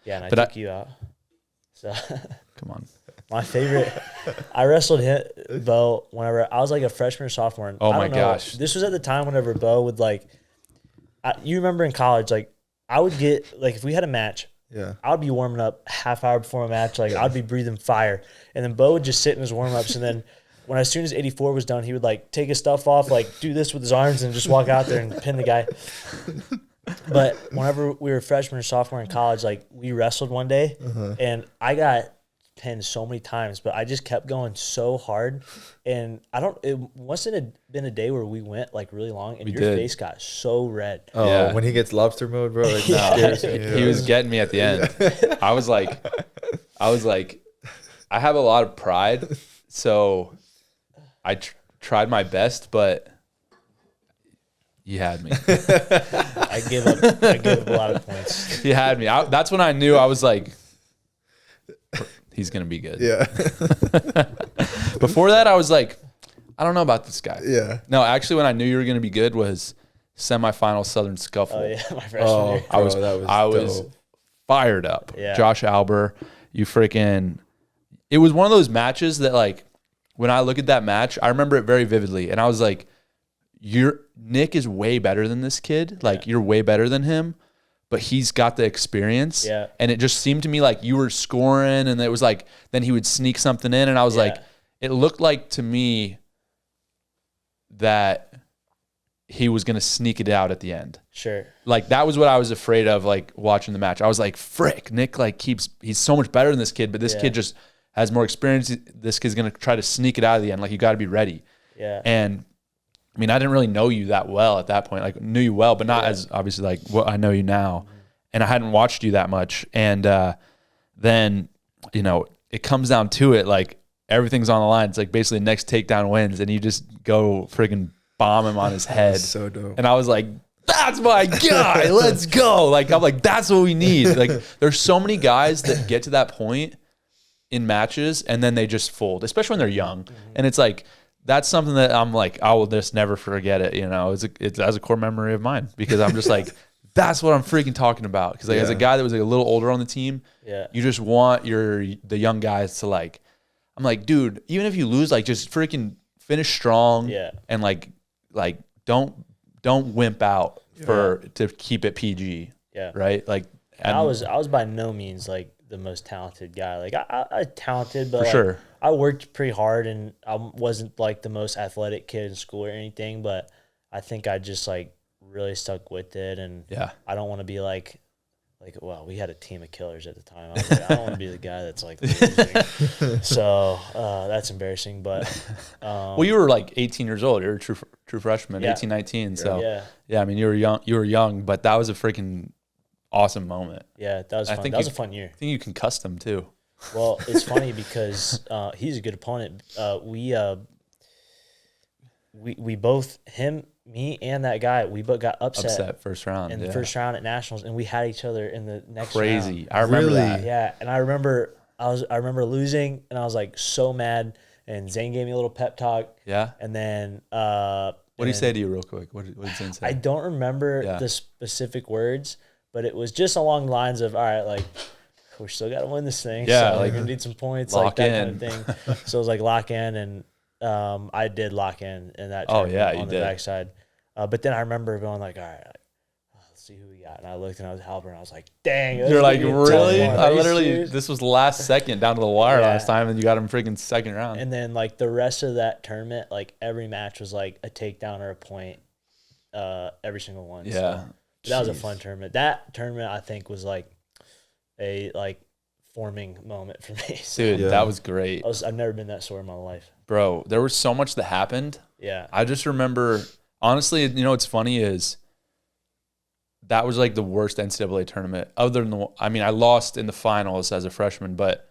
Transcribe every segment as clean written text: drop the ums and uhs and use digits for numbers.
Yeah, and I took you out. So come on. My favorite, I wrestled Bo whenever I was like a freshman or sophomore. And oh my gosh. This was at the time whenever Bo would like, you remember in college, like I would get, like if we had a match, I would be warming up half hour before a match. Like I'd be breathing fire. And then Bo would just sit in his warm ups. And then as soon as 84 was done, he would like take his stuff off, like do this with his arms and just walk out there and pin the guy. But whenever we were freshmen or sophomore in college, like we wrestled one day and I got pinned so many times, but I just kept going so hard. And it mustn't have been a day where we went like really long and your face got so red. Oh, yeah. When he gets lobster mode, bro. Like, he was getting me at the end. I was like, I have a lot of pride. So I tried my best, but you had me. I gave up a lot of points. You had me. That's when I knew. I was like, he's going to be good. Yeah. Before that, I was like, I don't know about this guy. Yeah. No, actually, when I knew you were going to be good was semifinal Southern Scuffle. Oh, yeah. My freshman year. I was fired up. Yeah. Josh Alber, it was one of those matches that, like, when I look at that match, I remember it very vividly. And I was like, Nick is way better than this kid. Like, you're way better than him. But he's got the experience. Yeah. And it just seemed to me like you were scoring, and it was like, then he would sneak something in. And I was like, it looked like to me that he was going to sneak it out at the end. Sure. Like, that was what I was afraid of, like, watching the match. I was like, frick, Nick, like, he's so much better than this kid, but this kid just has more experience. This kid's going to try to sneak it out at the end. Like, you got to be ready. Yeah. And I mean, I didn't really know you that well at that point. Like, knew you well, but not as obviously like what I know you now. And I hadn't watched you that much. And then, it comes down to it, like everything's on the line. It's like basically next takedown wins, and you just go friggin' bomb him on his head. So dope. And I was like, that's my guy. Let's go. Like, I'm like, that's what we need. Like, there's so many guys that get to that point in matches and then they just fold, especially when they're young. And it's like, that's something that I'm like, I will just never forget it. It's as a core memory of mine, because I'm just like, that's what I'm freaking talking about. Because like, as a guy that was like a little older on the team, you just want the young guys to like, I'm like, dude, even if you lose, like just freaking finish strong and like don't wimp out to keep it PG. Yeah. Right. Like, I was by no means like the most talented guy. Like I talented, but for sure. I worked pretty hard, and I wasn't like the most athletic kid in school or anything, but I think I just like really stuck with it. And I don't want to be like, well, we had a team of killers at the time. I was like, I don't want to be the guy that's like losing. So that's embarrassing. But well, you were like 18 years old. You were a true freshman, 18, 19. So I mean, you were young, but that was a freaking awesome moment. Yeah, that was fun. That was a fun year. I think you concussed him too. Well, it's funny because he's a good opponent. We both, me and that guy, we both got upset first round in the first round at nationals, and we had each other in the next round. I remember that. Yeah, and I remember losing, and I was like so mad. And Zane gave me a little pep talk. Yeah, and then what did he say to you, real quick? What did Zane say? I don't remember the specific words, but it was just along the lines of, all right, like, we still got to win this thing. Yeah. So like, we need some points, lock like that in. kind of thing. So it was like lock in, and I did lock in that tournament on the backside. But then I remember going like, all right, let's see who we got. And I looked, and I was Halber, and I was like, dang. You're like, really? This was last second down to the wire last time, and you got him freaking second round. And then like the rest of that tournament, like every match was like a takedown or a point, every single one. Yeah. So that was a fun tournament. That tournament, I think, was like a forming moment for me. So, dude, that was great. I've never been that sore in my life. Bro, there was so much that happened. Yeah. I just remember, honestly, what's funny is that was like the worst NCAA tournament. Other than I lost in the finals as a freshman, but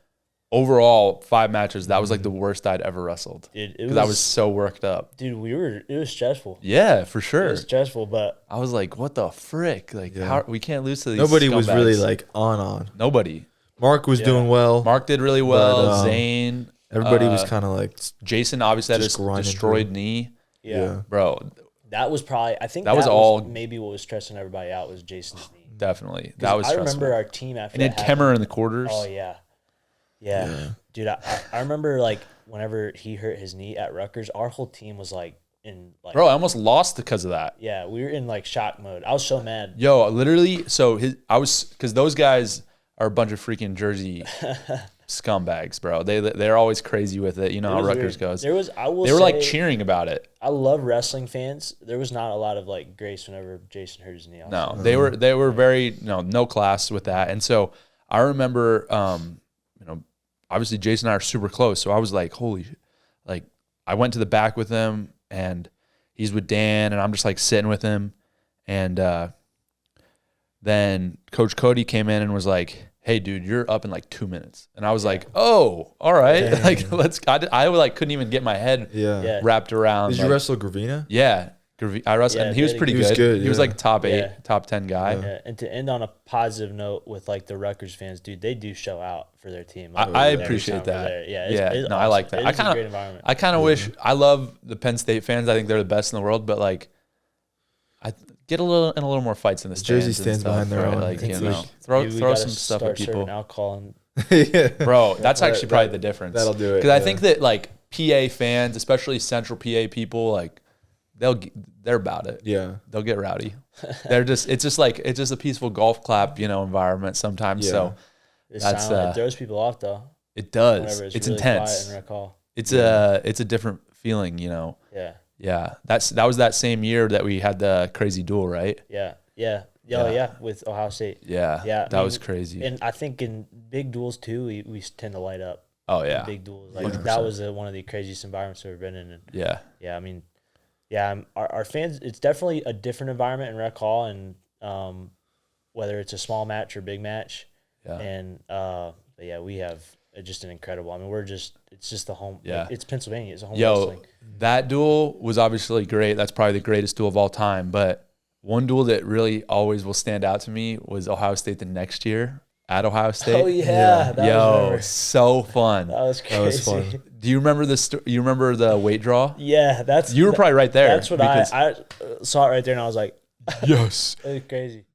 overall, 5 matches, that was like the worst I'd ever wrestled. Dude, because I was so worked up. Dude, it was stressful. Yeah, for sure. It was stressful, but I was like, what the frick? Like, how we can't lose to these Nobody scumbags. was really like on. Nobody. Mark was doing well. Mark did really well. But, Zane. Everybody was kind of like. Jason obviously had a destroyed knee. Yeah. Bro. That was probably, I think that was all maybe what was stressing everybody out was Jason's knee. definitely. That was stressful. I remember our team after and that had Kemmer in the quarters. Oh, yeah. Dude, I remember, like, whenever he hurt his knee at Rutgers, our whole team was, like, in, like... Bro, I almost lost because of that. Yeah, we were in, like, shock mode. I was so mad. Yo, literally, so because those guys are a bunch of freaking Jersey scumbags, bro. They're always crazy with it. You know how Rutgers goes. They were, like, cheering about it. I love wrestling fans. There was not a lot of, like, grace whenever Jason hurt his knee. No, they were very, no class with that. And so I remember, obviously Jason and I are super close. So I was like, holy, like, I went to the back with him and he's with Dan and I'm just like sitting with him. And then Coach Cody came in and was like, hey, dude, you're up in like 2 minutes. And I was like, oh, all right. Dang. Like, I like couldn't even get my head wrapped around. Did you wrestle Gravina? Yeah. I wrestled, and he was pretty good. He was like top 8, top 10 guy. Yeah. And to end on a positive note with like the Rutgers fans, dude, they do show out for their team. Like, I appreciate that. Yeah, it's no, awesome. I like that. It's a great environment. I kind of wish, I love the Penn State fans. I think they're the best in the world, but like, I get a little more fights in the stands. Jersey stands behind their own. Like, throw some stuff at people. Alcohol Bro, that's actually probably the difference. That'll do it. Because I think that like PA fans, especially Central PA people, like they're about it. Yeah, they'll get rowdy. It's just a peaceful golf clap, environment sometimes. Yeah. So it throws people off though. It does. It's really intense. It's a different feeling, Yeah. Yeah. That was that same year that we had the crazy duel, right? Yeah. Yeah, with Ohio State. Yeah. That was crazy. And I think in big duels too, we tend to light up. Oh yeah. Big duels. Like 100%. That was one of the craziest environments we've ever been in. And yeah. I mean, our fans, it's definitely a different environment in Rec Hall, and whether it's a small match or big match. Yeah. And we have just an incredible. I mean, it's just the home. Yeah. Like, it's Pennsylvania. It's a home wrestling. That duel was obviously great. That's probably the greatest duel of all time. But one duel that really always will stand out to me was Ohio State the next year at Ohio State. Oh yeah. So fun. That was crazy. That was fun. Do you remember you remember the weight draw? Yeah, you were probably right there. That's what I saw it right there, and I was like, yes. It was crazy.